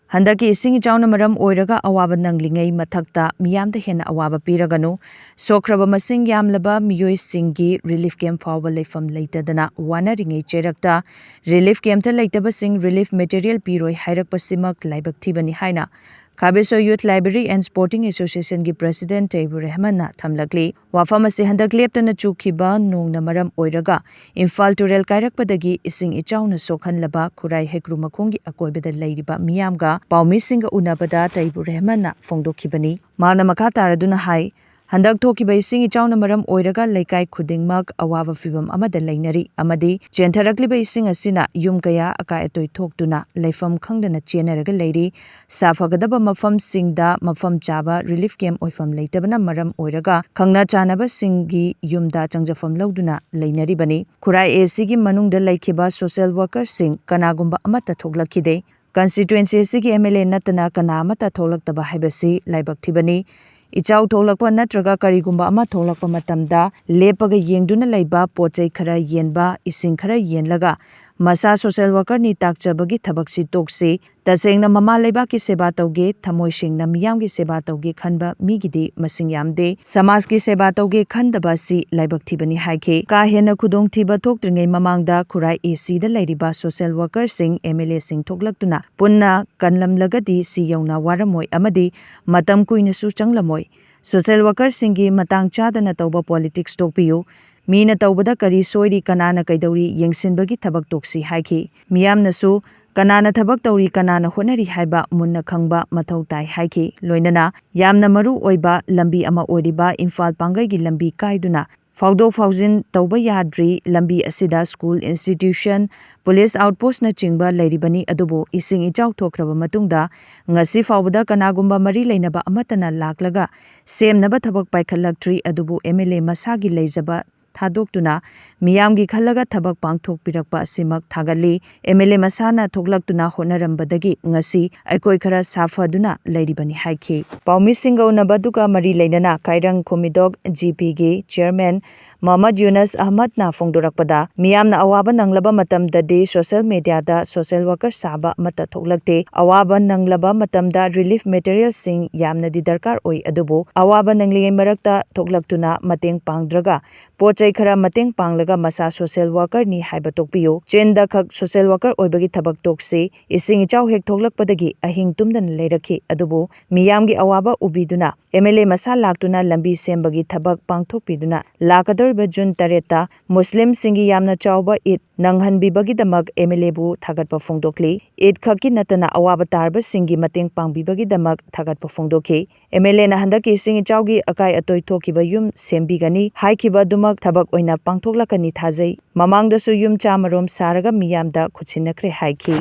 Handak Esing echao maram oiraga awaba nanglingei mathaktamiyamda henna awaba piraganu sokraba masing yamlaba miyoi singi relief camp fawba leifam leitadana wanaringei cherakta relief camp ta leitaba sing relief material piroi hairakpa simak laibak thibani haina Khabeisoi Youth Library and Sporting Association ki President Tayibur Rahman na thamlakli wafam ase handak leptana chukhiba nongna maram oiraga Imphal Turel kairakpadagi ising ichauna sokhanlaba khurai hekru makhongi akoibada leiriba miyamga paumi-singa unabada Tayibur Rahman na fongdokhibani mana makha taraduna hai Handak thokiba ising ichauna maram oiraga laikai khudingmak awaba fibam amada leinari amadi chentharakliba ising asina yum kaya akai atoi thoktuna leifam khangdana chenaraga leiri safagadaba mafam singda mafam chaba relief camp oifam leitabana maram oiraga khangna chanaba singi yumda changjafam lauduna leinari bani khurai AC gi manungda laikhiba social worker sing kanagumba amata thoklakhide constituency sigi MLA natana kana amata thoklaktaba haibasi laibak thibani Ichao tholakpa natraga karigumba ama tholakpa matamda lepaga yengduna laiba pochai khara yenba ising khara yenlaga masa social worker ni takchabagi thabaksi tokse tasengna mama laiba ki seba tauge thamoi singna miyam ki seba tauge khanba migidi masing yamde samaj ki seba tauge khandaba si laibak thibani haike ka henna khudong thiba thoktringai mamangda khurai AC da lairiba social worker sing MLA sing thoklaktuna punna kanlamlagadi si yauna waramoi amadi matam kuina su changlamoi social worker singi matang chadana tauba politics tokpiyu Mina taubada kari soiri kanana kaidori yengsinbagi thabak toksi haiki miyamna su kanana thabak tauri kanana honari haiba munna khangba mathau tai haiki loinana yamna maru oiba lambi ama oriba Imphal pangai gi lambi kaiduna Faudo Fauzin tauba yadri lambi asida school institution police outpost na chingba lairibani adubo ising ichau thokraba matungda ngasi faubada kanagumba mari leinaba amatana laklaga semnaba thabak paikhallaktri adubo MLA masagi leizaba Thadoktuna miyamgi khallaga thabak pangthok pirakpa asimak thagali MLA masana thoklaktuna honarambadagi ngasi aikoi khara safaduna lairibani haiki paumi singa unabaduka mari leinana kairang khomidok GP gi chairman Mohammad Yunus Ahmad na fongdorakpada miyamna awaba nanglaba matamda de social media da social worker saba mata thoklakte awaba nanglaba matamda relief material sing yamna di darkar oi adubo awaba nanglingei marakta thoklaktuna mateng pangdraga pochai khara mateng panglaga masa social worker ni haiba tokpiyo chenda khak social worker oibagi thabak tokse ising ichau hek thoklakpadagi ahing tumdan leirakhi adubo miyamgi awaba ubiduna MLA masa laktuna lambi sembagi thabak pangthokpiduna lakadoriba June 8 Muslim singi yamna chawba Eid nanghanbibagi-damak MLA bu thagatpa fongdokli Eid khaki natana awaba tarba singi mateng pangbibagi-damak thagatpa fongdokhi MLA na handaki singi chawgi akai atoi thokiba yum sembigani haikiba dumak thabak oina pangthoklakani thajai mamangdasu yum chamarom saraga miyamda khutsinakre haiki